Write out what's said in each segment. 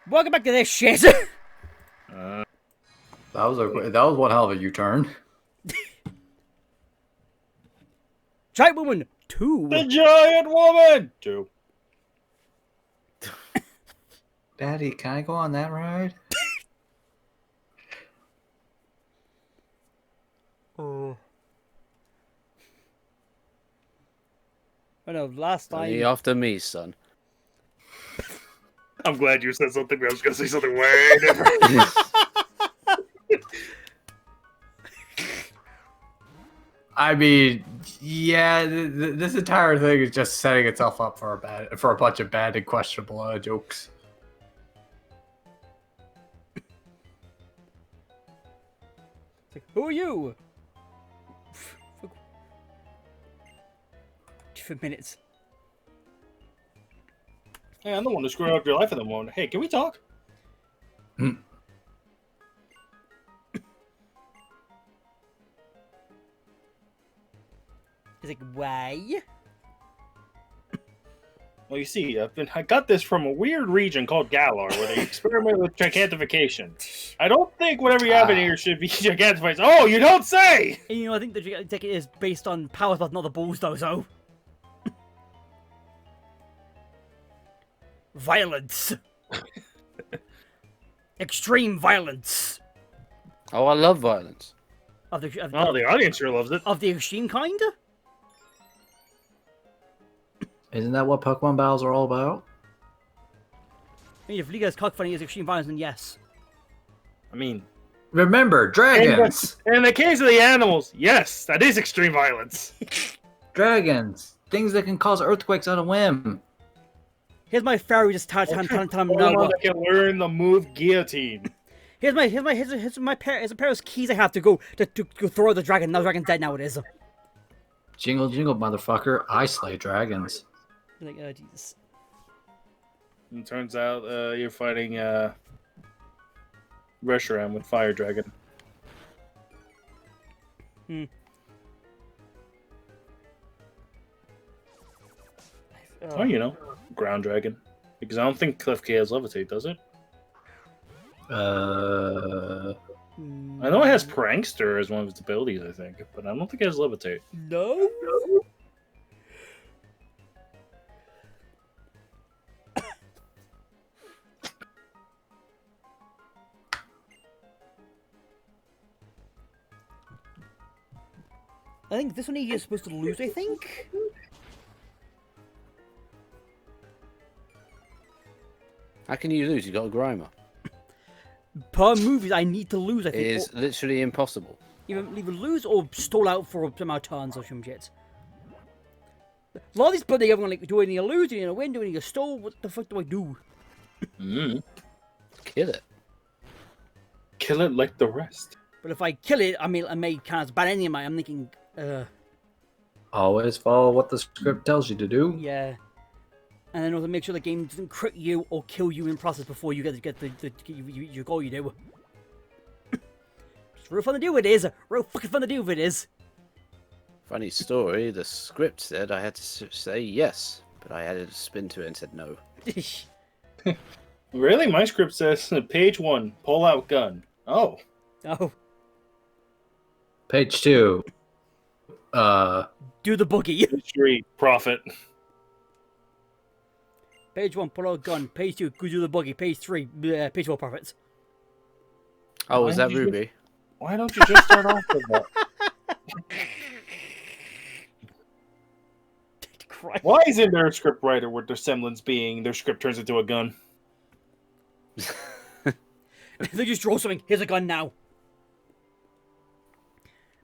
Welcome back to this shit. That was one hell of a U-turn. Giant Woman 2. The Giant Woman 2. Daddy, can I go on that ride? Oh no, last time. Only after me, son. I'm glad you said something, but I was going to say something way different. I mean, yeah, this entire thing is just setting itself up for a bunch of bad and questionable jokes. It's like, who are you? For minutes. Hey, I'm the one who screwed up your life at the moment. Hey, can we talk? He's like, why? Well, you see, I got this from a weird region called Galar, where they experiment with gigantification. I don't think whatever you have in here should be gigantified. Oh, you don't say! And, you know, I think the gigantic ticket is based on powers, but not the balls, though, so. Violence. Extreme violence. Oh, I love violence. Oh, the audience sure loves it. Of the extreme kind? Isn't that what Pokemon battles are all about? I mean, if Liga's cockfighting is extreme violence, then yes. I mean... Remember, dragons! In the case of the animals, yes, that is extreme violence. Dragons! Things that can cause earthquakes on a whim. Here's my fairy just telling him no. Pokemon that can learn the move guillotine. Here's a pair of keys I have to go to throw the dragon. Now the dragon's dead now it is. Jingle, jingle, motherfucker. I slay dragons. Like, oh, Jesus. And turns out you're fighting Reshiram with Fire Dragon. Oh, you know, Ground Dragon. Because I don't think Klefki has Levitate, does it? I know it has Prankster as one of its abilities, I think, but I don't think it has Levitate. No? I think this one you're supposed to lose, I think? How can you lose? You got a Grimer. Per movies, I need to lose, I think. It is literally impossible. Either lose or stall out for some amount of turns or some shit. A lot of these bloody everyone like, do I need to lose? Do I need to win? Do I need to stall? What the fuck do I do? Kill it. Kill it like the rest. But if I kill it, I may count as bad anyway. I'm thinking, Always follow what the script tells you to do. yeah. And then also make sure the game doesn't crit you or kill you in process before you get your goal you do. It's real fun to do it is. Real fucking fun to do it is. Funny story, the script said I had to say yes, but I added a spin to it and said no. Really? My script says, page 1, pull out gun. Oh. Oh. Page 2. Do the boogie. 3, profit. Page 1, pull out gun. Page 2, go do the boogie. Page 3, page 4, profits. Oh, Why was that did you- Ruby? Why don't you just start off with that? Christ. Why isn't there a script writer with their semblance being their script turns into a gun? They just draw something. Here's a gun now.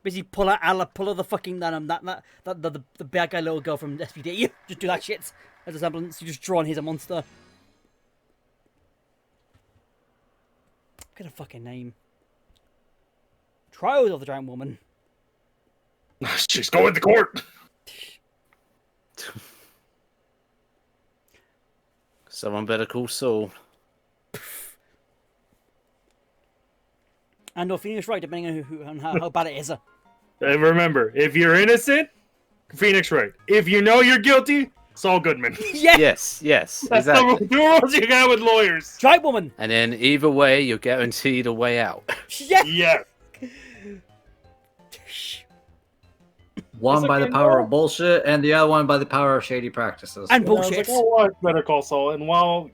Basically, pull out the fucking the bad guy little girl from SPD. Just do that shit as a semblance. You just draw and here's a monster. Get a fucking name. Trials of the Giant Woman. She's going to court. Someone better call Saul. And or Phoenix Wright, depending on how bad it is. And remember, if you're innocent, Phoenix Wright. If you know you're guilty, Saul Goodman. Yes. Yes, That's exactly. the rules you got with lawyers. Giant woman. And then either way, you're guaranteed a way out. Yeah. Yeah. One It's by okay, the power no. of bullshit, and the other one by the power of shady practices. And I was bullshit. like, I'll watch Better Call Saul, and while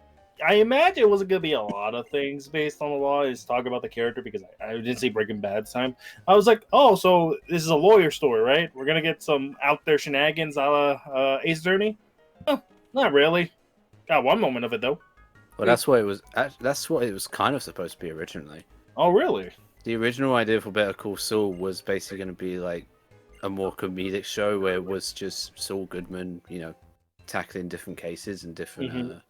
I imagine it wasn't going to be a lot of things based on the law, is talk about the character because I didn't see Breaking Bad this time. I was like, oh, so this is a lawyer story, right? We're going to get some out there shenanigans a la Ace Attorney? Oh, not really. Got one moment of it, though. Well, that's what it was. That's what it was kind of supposed to be originally. Oh, really? The original idea for Better Call Saul was basically going to be like a more comedic show where it was just Saul Goodman, tackling different cases and different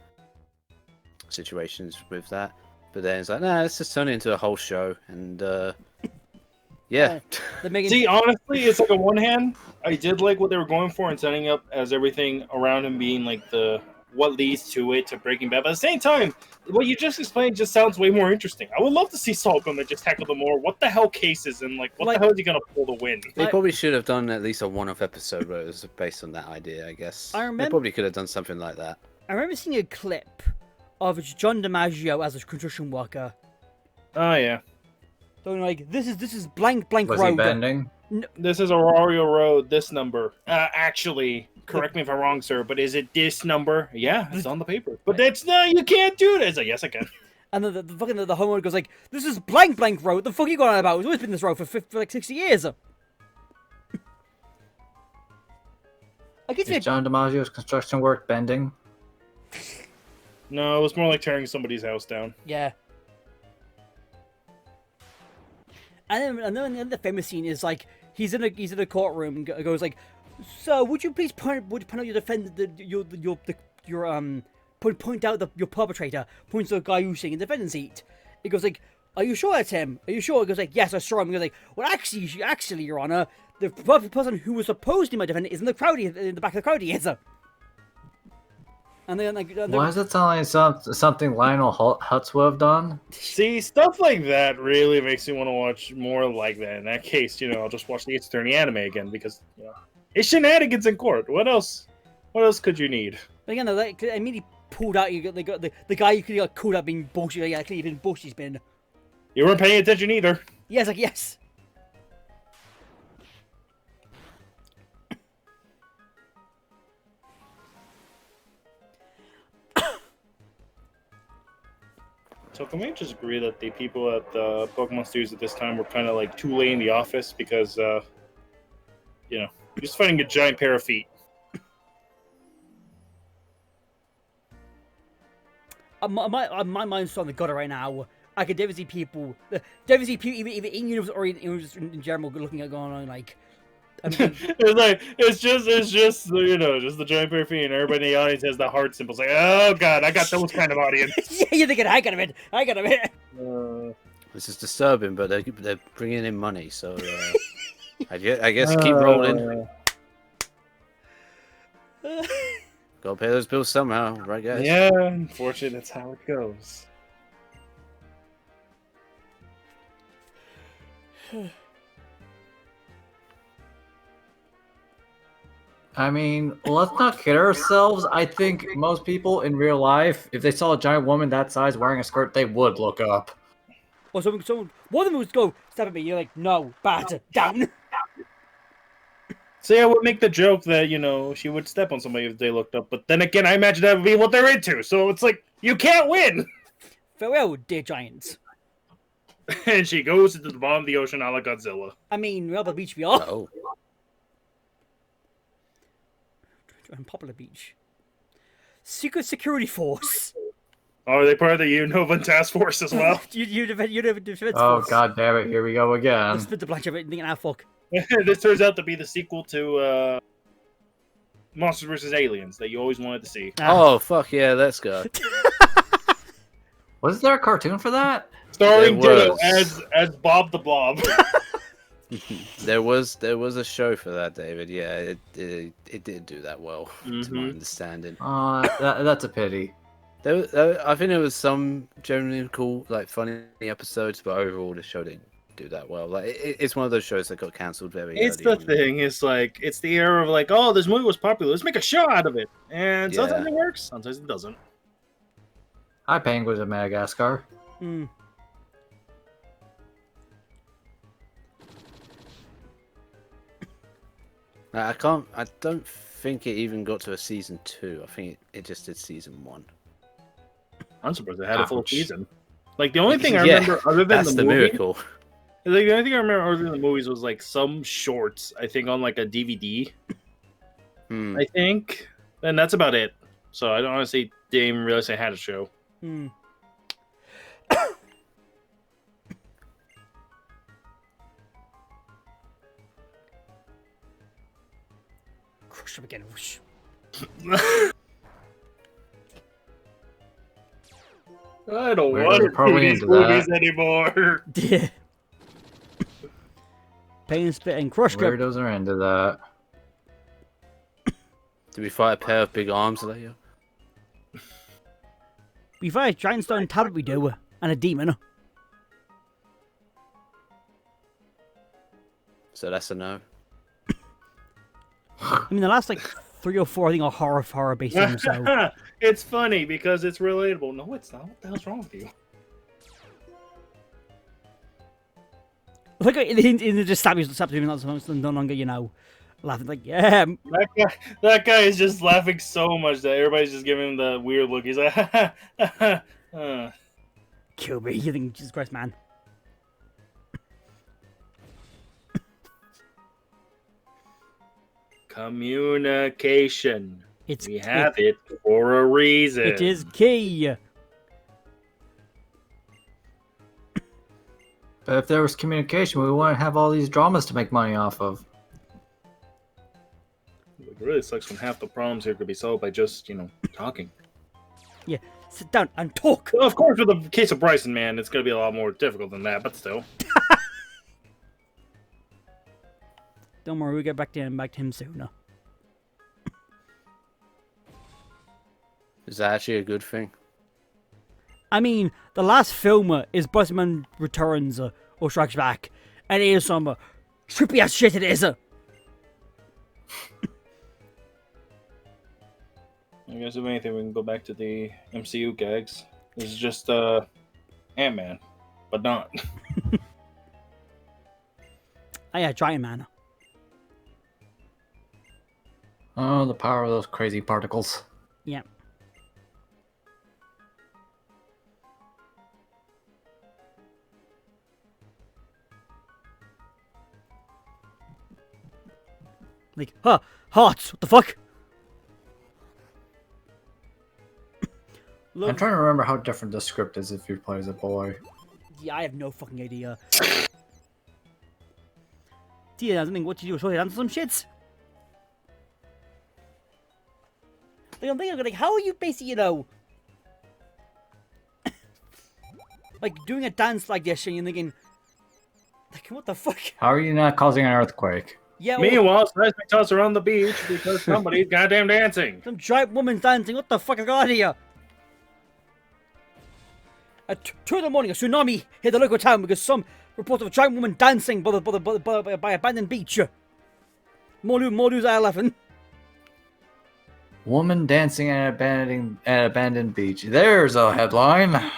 situations with that. But then it's like, nah, let's just turn it into a whole show. And yeah. They're making... See, honestly, it's like on one hand, I did like what they were going for and setting up as everything around him being like the what leads to it to Breaking Bad. But at the same time, what you just explained just sounds way more interesting. I would love to see Saul Goodman just tackle the more what the hell cases and like what the hell is he gonna pull to win? They probably should have done at least a one-off episode where it was based on that idea, I guess. I They remember- probably could have done something like that. I remember seeing a clip of John DiMaggio as a construction worker. Oh yeah, Going like, this is blank Was he road. bending? this is Aurora Road. This number, actually, correct me if I'm wrong, sir, but is it this number? Yeah, it's on the paper. But that's no, you can't do this. Like, yes, I can. And the fucking the homeowner goes like, this is blank road. The fuck are you going on about? It's always been this road for like 60 years. I guess Is John DiMaggio's construction work bending? No, it was more like tearing somebody's house down. yeah. And then the famous scene is like he's in a courtroom and goes like, "So would you please point out your point out your perpetrator?" Points to the guy who's sitting in the defendant's seat. He goes like, "Are you sure it's him? Are you sure?" He goes like, "Yes, I saw him." He goes like, "Well, actually, Your Honor, the person who was supposedly my defendant is in the back of the crowd. He is." And then like, Why does it sound like something Lionel Hutz would have done? See, stuff like that really makes me want to watch more like that. In that case, I'll just watch the Ace Attorney anime again because it's shenanigans in court. What else? What else could you need? But again, they immediately pulled out. They got the guy you could have called out being bullshit. Like, yeah, clearly been bullshit. He's been. You weren't paying attention either. Yes, like yes. So can we just agree that the people at the Pokemon Studios at this time were kind of like too late in the office because, you're just finding a giant pair of feet. My mind's on the gutter right now. I could definitely see people, either in universe or in general, looking at going on like. I mean, it's just just the giant pair of feet, and everybody in the audience has the heart symbols. Like, oh god, I got those kind of audience. yeah, you're thinking I got a bit. This is disturbing, but they're bringing in money, so I guess keep rolling. Gotta pay those bills somehow, right, guys? Yeah, unfortunately, that's how it goes. I mean, let's not kid ourselves. I think most people in real life, if they saw a giant woman that size wearing a skirt, they would look up. Or someone, one of them would go, step at me. You're like, no, bad, down. See, I would make the joke that, she would step on somebody if they looked up. But then again, I imagine that would be what they're into. So it's like, you can't win. Farewell, dear giants. And she goes into the bottom of the ocean a la Godzilla. I mean, Rebel Beach we are. Oh. And Popular Beach. Secret Security Force. Oh, are they part of the Unova task force as well? you defense Oh, force. god damn it, here we go again. Let's split the blank of it and thinking, fuck. This turns out to be the sequel to Monsters vs. Aliens that you always wanted to see. Oh, fuck yeah, let's go. Was there a cartoon for that? Starring There Ditto was. as Bob the Blob. There was a show for that, David. Yeah, it did do that well, to my Mhm. understanding. That's a pity. I think there was some generally cool, like funny episodes, but overall the show didn't do that well. Like it's one of those shows that got cancelled very It's early the on. thing. It's like it's the era of like, oh, this movie was popular. Let's make a show out of it. And sometimes Yeah. it works, sometimes it doesn't. Hi, Penguins of Madagascar. Hmm. I don't think it even got to a season 2. I think it just did season 1. I'm surprised it had a full Ouch. season. Like the only thing I Yeah, remember other than That's the the movie, miracle. like the only thing I remember other than the movies was like some shorts. I think on like a DVD. Hmm. I think, and that's about it. So I don't honestly didn't even realize I had a show. Hmm. Crush him again. Whoosh. I don't We're want to probably do these into that. movies anymore. Yeah. Pain, spit, and crush grip. Weirdos are into that. Did we fight a pair of big arms later? We fight a giant stone tablet, we do, and a demon. So that's a no. I mean, the last like 3 or 4, I think, are horror based films. So It's funny because it's relatable. No, it's not. What the hell's wrong with you? look at it, just stab him, not no longer, you know, laughing like, yeah. That guy is just laughing so much that everybody's just giving him the weird look. He's like, Kill me, you think, Jesus Christ, man. Communication. It's We have it for a reason. It is key. But if there was communication, we wouldn't have all these dramas to make money off of. It really sucks when half the problems here could be solved by just, talking. Yeah, sit down and talk. Well, of course, with the case of Bryson, man, it's going to be a lot more difficult than that, but still. Don't worry, we'll get back to him soon. Is that actually a good thing? I mean, the last film is Busman Returns or Strikes Back, and it is some trippy ass shit. It is. I guess if anything, we can go back to the MCU gags. This is just Ant-Man, but not. Oh yeah, Giant Man. Oh, the power of those crazy particles. Yeah. Like, hearts, what the fuck? I'm trying to remember how different the script is if you play as a boy. Yeah, I have no fucking idea. Tia, I don't think what you do is try to answer some shits. Like, I'm thinking, like, how are you basically, like, doing a dance like this and you're thinking, like, what the fuck? How are you not causing an earthquake? Yeah, well, Meanwhile, seismic toss around the beach because somebody's goddamn dancing. some giant woman's dancing, what the fuck is going on here? At 2 in the morning, a tsunami hit the local town because some report of a giant woman dancing by abandoned beach. More news at 11. Woman dancing at an abandoned beach. There's a headline.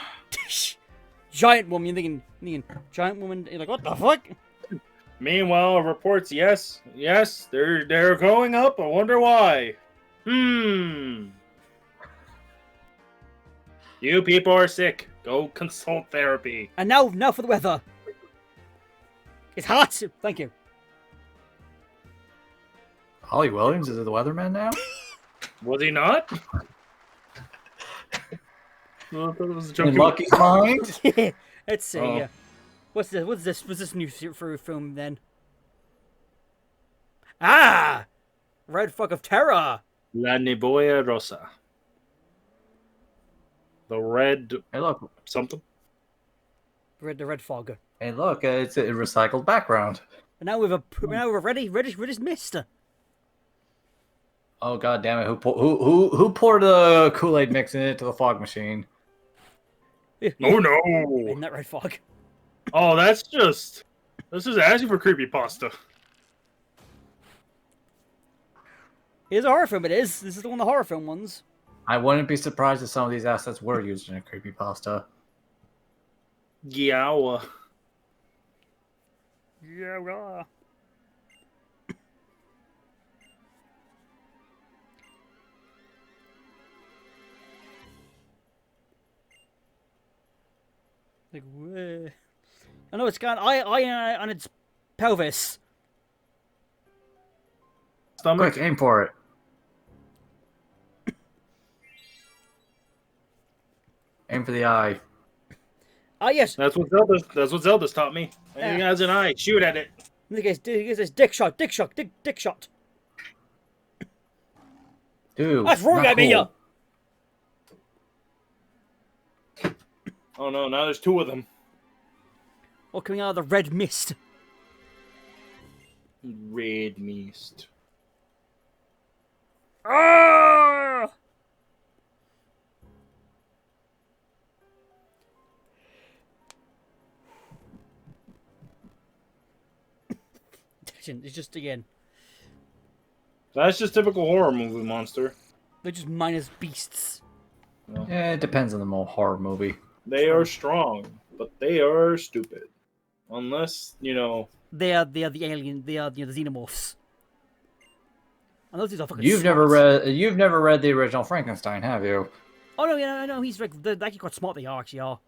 Giant woman, you're thinking, giant woman, you're like, what the fuck? Meanwhile, reports, yes, they're going up. I wonder why. You people are sick. Go consult therapy. And now for the weather. It's hot. Thank you. Holly Williams is the weatherman now? Was he not? Well, I thought it was a joke. In Lucky's mind? Let's see. Oh. What's this new film then? Ah! Red Fog of Terror. La Nebulosa Rosa. The red Hey, look. something. The Red Fog. Hey, look. It's a recycled background. And now with a reddish mist. Oh, god damn it. Who poured the Kool-Aid mix into the fog machine? Oh no! In that red fog. Oh, that's just This is asking for creepypasta. It is a horror film, it is. This is one of the horror film ones. I wouldn't be surprised if some of these assets were used in a creepypasta. Yeah. Yeah. Like, where? I know it's got eye on its pelvis. Stomach. Quick, aim for it. Aim for the eye. Ah, yes. That's what Zelda's taught me. Anything has an eye, shoot at it. Look at this dick shot. Dick shot. Dude, That's wrong, not I mean, cool. Oh no, now there's two of them. Or coming out of the red mist. Red mist. Ah! It's just, again, That's just typical horror movie monster. they're just minus beasts. Yeah, it depends on the horror movie. They are strong, but they are stupid. Unless, They are the alien. They are the xenomorphs. And those things are fucking. You've never read the original Frankenstein, have you? Oh no, yeah, no, he's like they're actually quite smart. They actually are.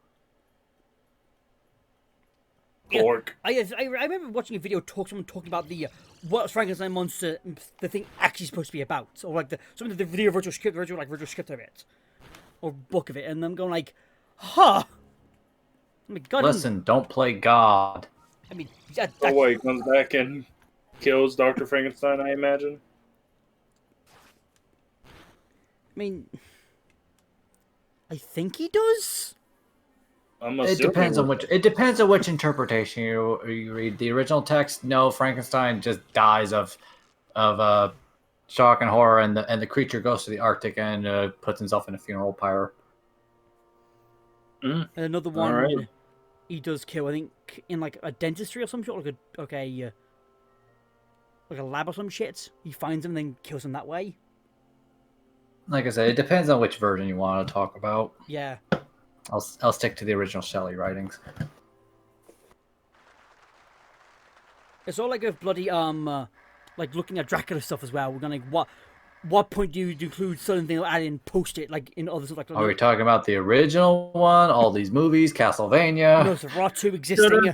Pork. I remember watching a video someone talking about the what Frankenstein monster the thing actually supposed to be about, or like some of the video virtual script of it, or book of it, and I'm going like, huh. I mean, God, Listen, don't play God. I mean, Oh wait, he comes back and kills Dr. Frankenstein, I imagine. I mean, I think he does. It depends on which interpretation you read. The original text, no, Frankenstein just dies of shock and horror, and the creature goes to the Arctic and puts himself in a funeral pyre. And another one, Alright. he does kill. I think in like a dentistry or some sort, like a lab or some shit. He finds him and then kills him that way. Like I said, it depends on which version you want to talk about. Yeah. I'll stick to the original Shelley writings. It's all like a bloody like looking at Dracula stuff as well. We're gonna what point do you include certain things or add in post it like in other stuff like. Are we talking about the original one? All these movies, Castlevania. Nosferatu existing.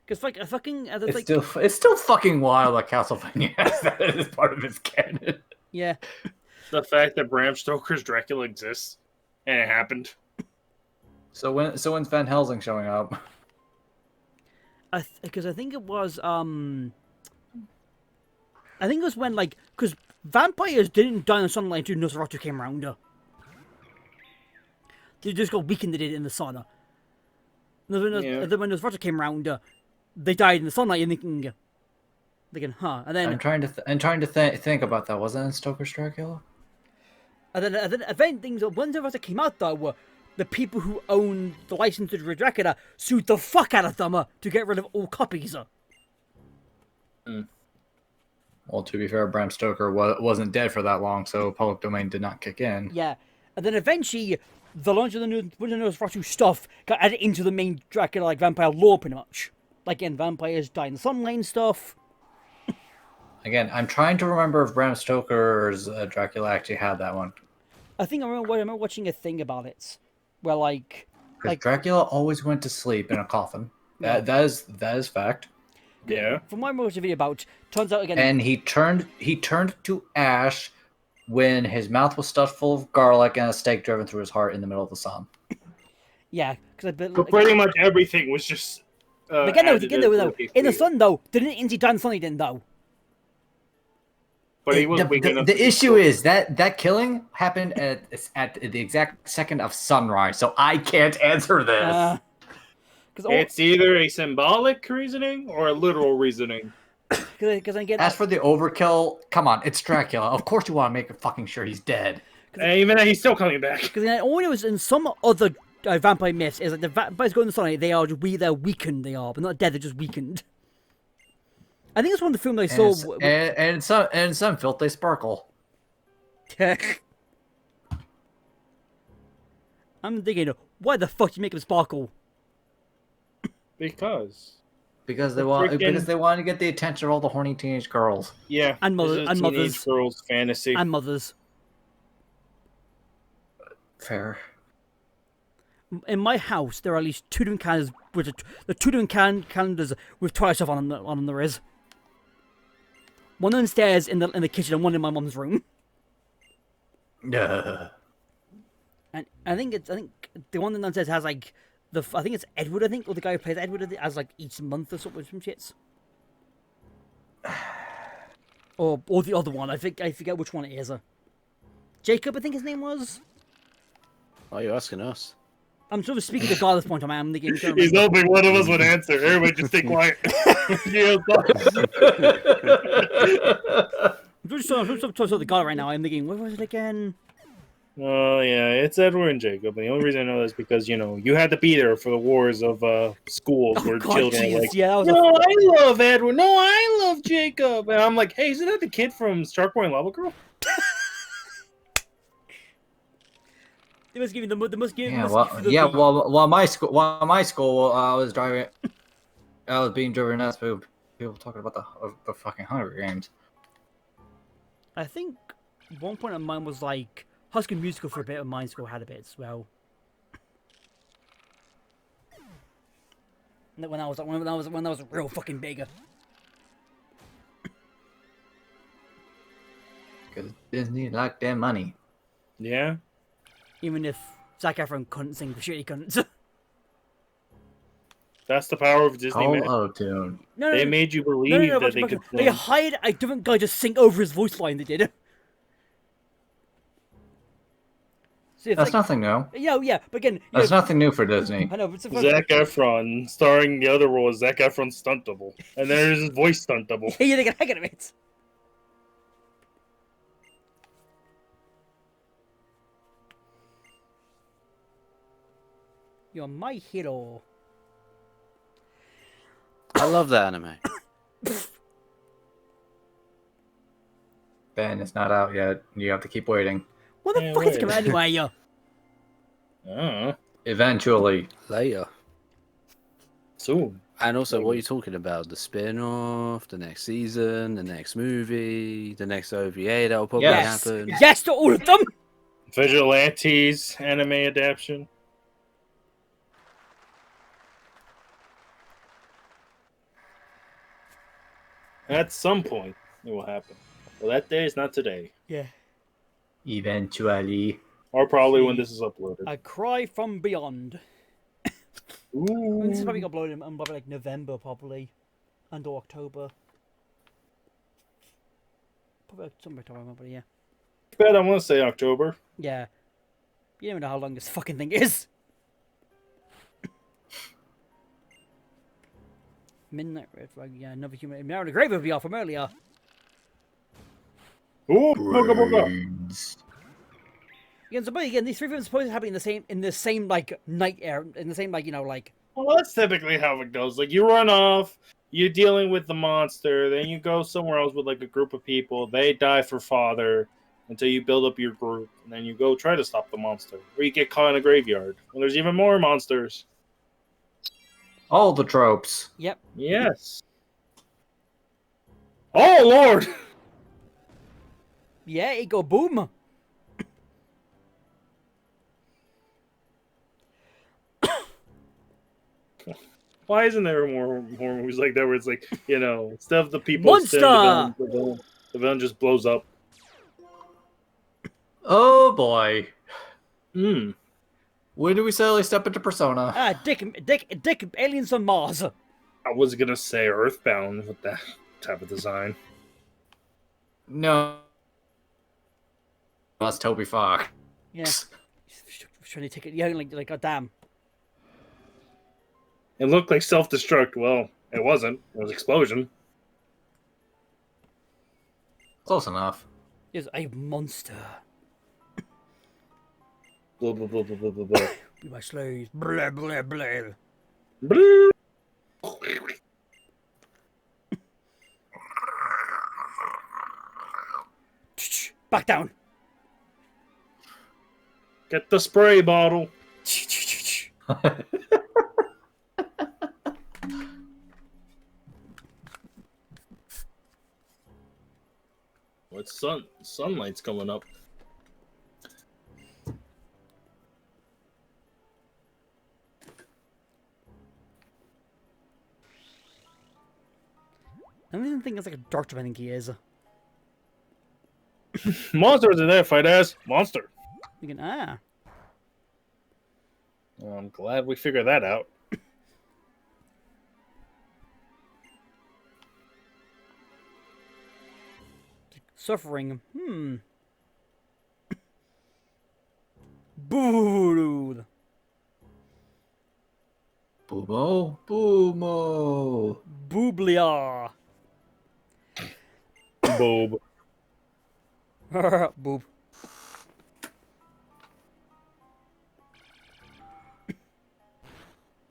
Because like a fucking It's still fucking wild that Castlevania has that as part of its canon. yeah. The fact that Bram Stoker's Dracula exists and it happened. So when's Van Helsing showing up? Because I think it was when like because vampires didn't die in the sunlight until Nosferatu came around. They just got weakened. They did it in the sun. And then when Nosferatu came around, they died in the sunlight. And thinking, huh? And then I'm trying to think about that. Wasn't it in Stoker's Dracula? And then things when Nosferatu came out though, the people who owned the license to Dracula sued the fuck out of them to get rid of all copies. Well, to be fair, Bram Stoker wasn't dead for that long, so public domain did not kick in. Yeah, and then eventually the launch of the Nosferatu stuff got added into the main Dracula like vampire lore pretty much. Like in vampires die in the sunlight and stuff. Again, I'm trying to remember if Bram Stoker's Dracula actually had that one. I remember watching a thing about it, where like Dracula always went to sleep in a coffin. That is fact. Yeah. From what I watched a video about, turns out again. And he turned to ash when his mouth was stuffed full of garlic and a stake driven through his heart in the middle of the sun. Yeah, because But pretty much everything was just. Again, though, in the sun though, didn't Inzi die in the sun? He didn't though. But he was the issue is that killing happened at the exact second of sunrise, so I can't answer this. It's either a symbolic reasoning or a literal reasoning. Because again, as for the overkill, come on, it's Dracula. Of course you want to make fucking sure he's dead. And even then, he's still coming back. Because I only was in some other vampire myths is like the vampires go in the sunlight. They're weakened. They are, but not dead. They're just weakened. I think it's one of the films I saw. And some filth they sparkle. I'm thinking, why the fuck do you make them sparkle? Because Because they freaking- want to get the attention of all the horny teenage girls. yeah, And this is a teenage mothers. girls' fantasy. And mothers. Fair. In my house, there are at least 2 different calendars. The 2 different calendars with Twilight stuff on them. There is one downstairs in the kitchen and one in my mum's room. Yeah. And I think the one downstairs has like I think it's Edward. I think, or the guy who plays Edward has like each month or something, some shits. Or the other one. I forget which one it is. Jacob, I think his name was. Oh, you're asking us. I'm sort of speaking to God at this point. I'm thinking. He's hoping one of us would answer. Everybody just stay quiet. Yeah, I'm just talking to the God right now. I'm thinking, what was it again? oh yeah, it's Edward and Jacob. And the only reason I know that is because you had to be there for the wars of schools where God, children are Jesus, like, yeah, that was "No, I love Edward. No, I love Jacob." And I'm like, "Hey, isn't that the kid from Shark Boy and Lava Girl?" They must give me the most give. While my school, I was being driven nuts by people talking about the fucking Hunger Games. I think one point of mine was like Husky Musical for a bit, and mine school had a bit as well. When I was real fucking big. Because Disney liked their money. Yeah. Even if Zac Efron couldn't sing for shit, he couldn't. That's the power of Disney, man. Auto-tune. No, They made you believe that they could They sing. hired a different guy to sing over his voice line. They did. So it's That's like, nothing new. yeah, but again, That's nothing new for Disney. I know, but it's Zac Efron starring the other role as Zac Efron stunt double, and there's his voice stunt double. Hey, you're thinking, heck of it. You're my hero. I love that anime. Ben, it's not out yet. You have to keep waiting. What the Yeah, fuck is wait. coming anyway? Yeah. Eventually. Later. Soon. And also, what are you talking about? The spin-off, the next season, the next movie, the next OVA that'll probably Yes. happen. Yes to all of them. Vigilantes anime adaptation. At some point, it will happen. Well, that day is not today, Yeah. Eventually. or probably when this is uploaded. A Cry from Beyond. I mean, this is Ooh. probably uploaded in probably like November, probably, and or October. Probably summertime, but yeah. Bet I want to say October. Yeah. You don't even know how long this fucking thing is. Midnight Red Flag, yeah, another human. Now the grave will be off from earlier. Ooh, booga booga. Brains. Again, so but again, these 3 films are supposed to happen in the same like night era, in the same like like. Well, that's typically how it goes. Like, you run off, you're dealing with the monster, then you go somewhere else with like a group of people. They die for father until you build up your group, and then you go try to stop the monster, or you get caught in a graveyard when there's even more monsters. All the tropes. Yep. Yes. Oh Lord! Yeah, it go boom. Why isn't there more movies like that where it's like, instead of the people Monster! standing, the villain just blows up? Oh boy. Hmm. When do we suddenly step into Persona? Ah, dick, aliens on Mars. I was gonna say Earthbound with that type of design. No. That's Toby Fox. Yeah. Trying to take it. Yeah, like goddamn. It looked like self-destruct. Well, it wasn't. It was explosion. Close enough. Is a monster. Blah, blah, blah, blah, blah, blah, blah. Be my slaves. Blah, blah, blah. Back down. Get the spray bottle. What sunlight's coming up? I don't even think it's like a doctor. I think he is. Monsters in there, fight ass monster. You can Well, I'm glad we figured that out. suffering. Boo. Boomo, Boomo. Booblia. Boob. Boob.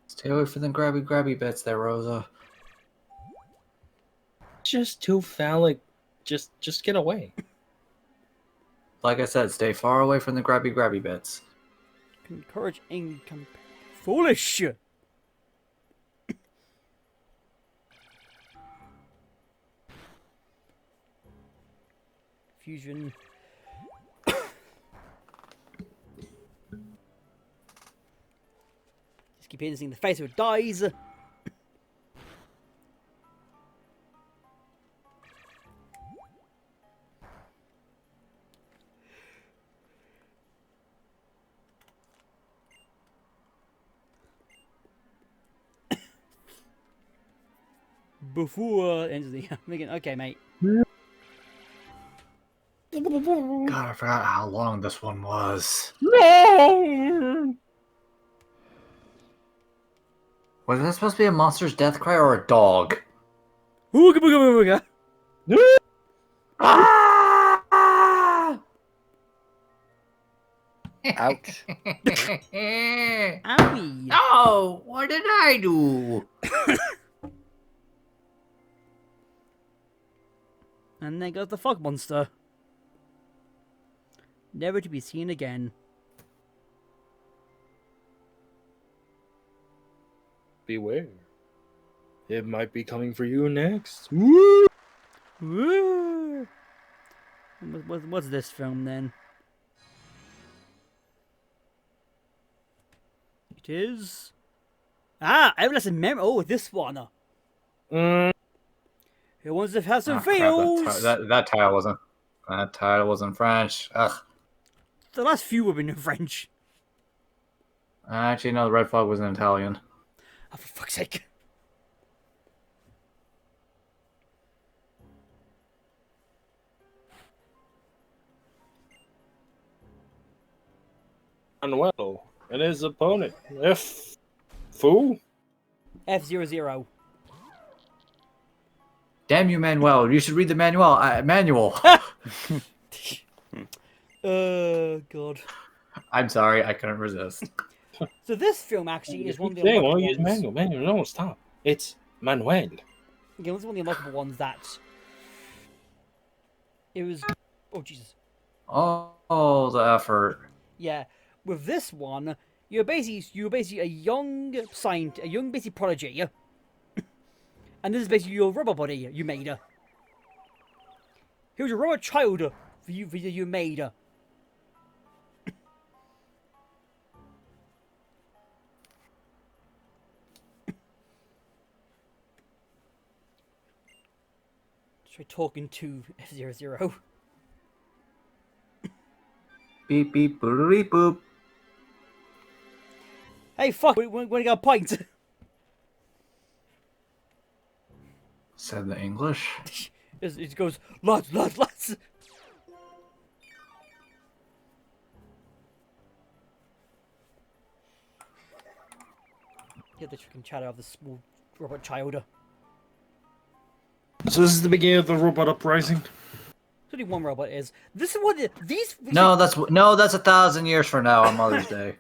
Stay away from the grabby bits there, Rosa. Just too phallic. Just get away. Like I said, stay far away from the grabby bits. Encourage income. Foolish. Fusion. Just keep hitting the face so it dies. Before ends the making okay, mate. God, I forgot how long this one was. No! Was that supposed to be a monster's death cry or a dog? Ooga booga booga. Ah! Ouch. Owie. No! What did I do? And there goes the fog monster. Never to be seen again. Beware. It might be coming for you next. Woo! Woo! What's this film then? It is. Everlasting Memory. Oh, this one. Who wants to have some feels? That title wasn't. That title wasn't French. Ugh. The last few have been in French. Actually, no. The Red Fog was in Italian. Oh, for fuck's sake. Noel and his opponent. Fool? F00. Damn you, Manuel! You should read the manual. Manual. God. I'm sorry, I couldn't resist. So this film actually is one of the Hey, unlockable well, use ones. Manuel. No, stop. It's Manuel. Yeah, this is one of the unlockable ones that it was. Oh Jesus. Oh, the effort. Yeah, with this one, you're basically a young a young basically prodigy, and this is basically your rubber buddy you made. He was a rubber child for you made. Try talking to F00. Beep beep boop beep boop. Hey, fuck! When I got a pint. Said the English. It goes, lads. Get the freaking chatter of the small robot child. So this is the beginning of the robot uprising. Only one robot is. This is what these. No, that's 1,000 years from now on Mother's Day.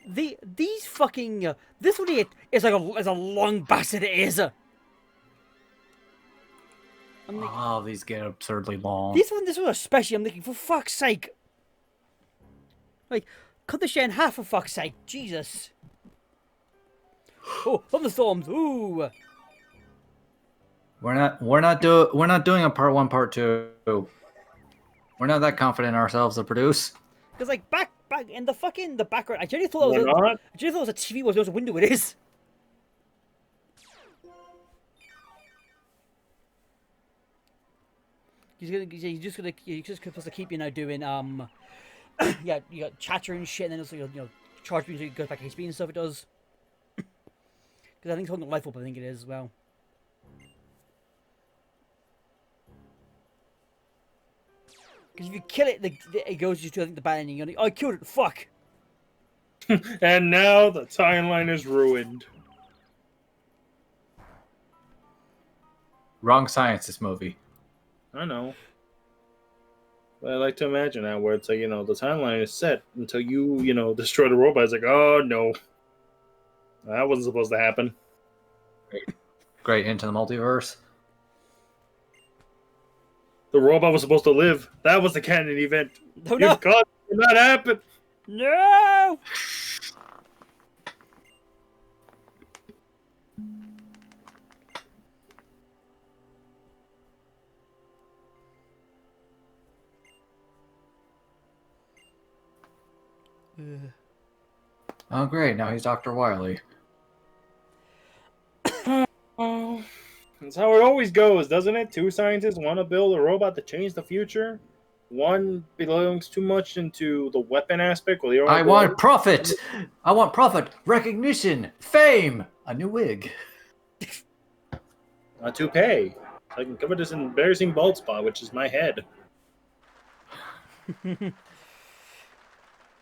these fucking this one here is like is a long bastard. It is. I'm like, Oh, these get absurdly long. this one especially. I'm thinking, for fuck's sake, like cut the shit in half for fuck's sake, Jesus. Oh, thunderstorms! Ooh. We're not doing a part 1, part 2. We're not that confident in ourselves to produce. Because like back in the background, I genuinely thought it We're was not. I genuinely thought it was a TV. Was a window. It is. You're just supposed to keep doing yeah, you got chatter and shit, and then also charge me so it goes back to HP and stuff. It does. Because I think it's holding the life up. I think it is as well. Because if you kill it, it goes to I think the bad ending. You're like, oh, I killed it. Fuck. And now the timeline is ruined. Wrong science, this movie. I know. But I like to imagine that where it's like, the timeline is set until you destroy the robot. It's like, oh no. That wasn't supposed to happen. Great, into the multiverse. The robot was supposed to live. That was the canon event. Oh, no. You've caused it to not happen. No! Oh, great, now he's Dr. Wily. Oh, that's how it always goes, doesn't it? Two scientists want to build a robot to change the future. One belongs too much into the weapon aspect. While the other I want profit! I want profit, recognition, fame, a new wig. a toupee. So I can cover this embarrassing bald spot, which is my head.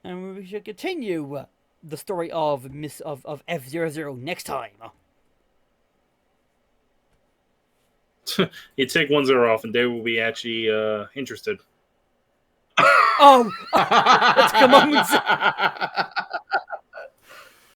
And we should continue the story of F-00 next time. You take 1-0 off, and they will be actually interested. Oh! Let's come on.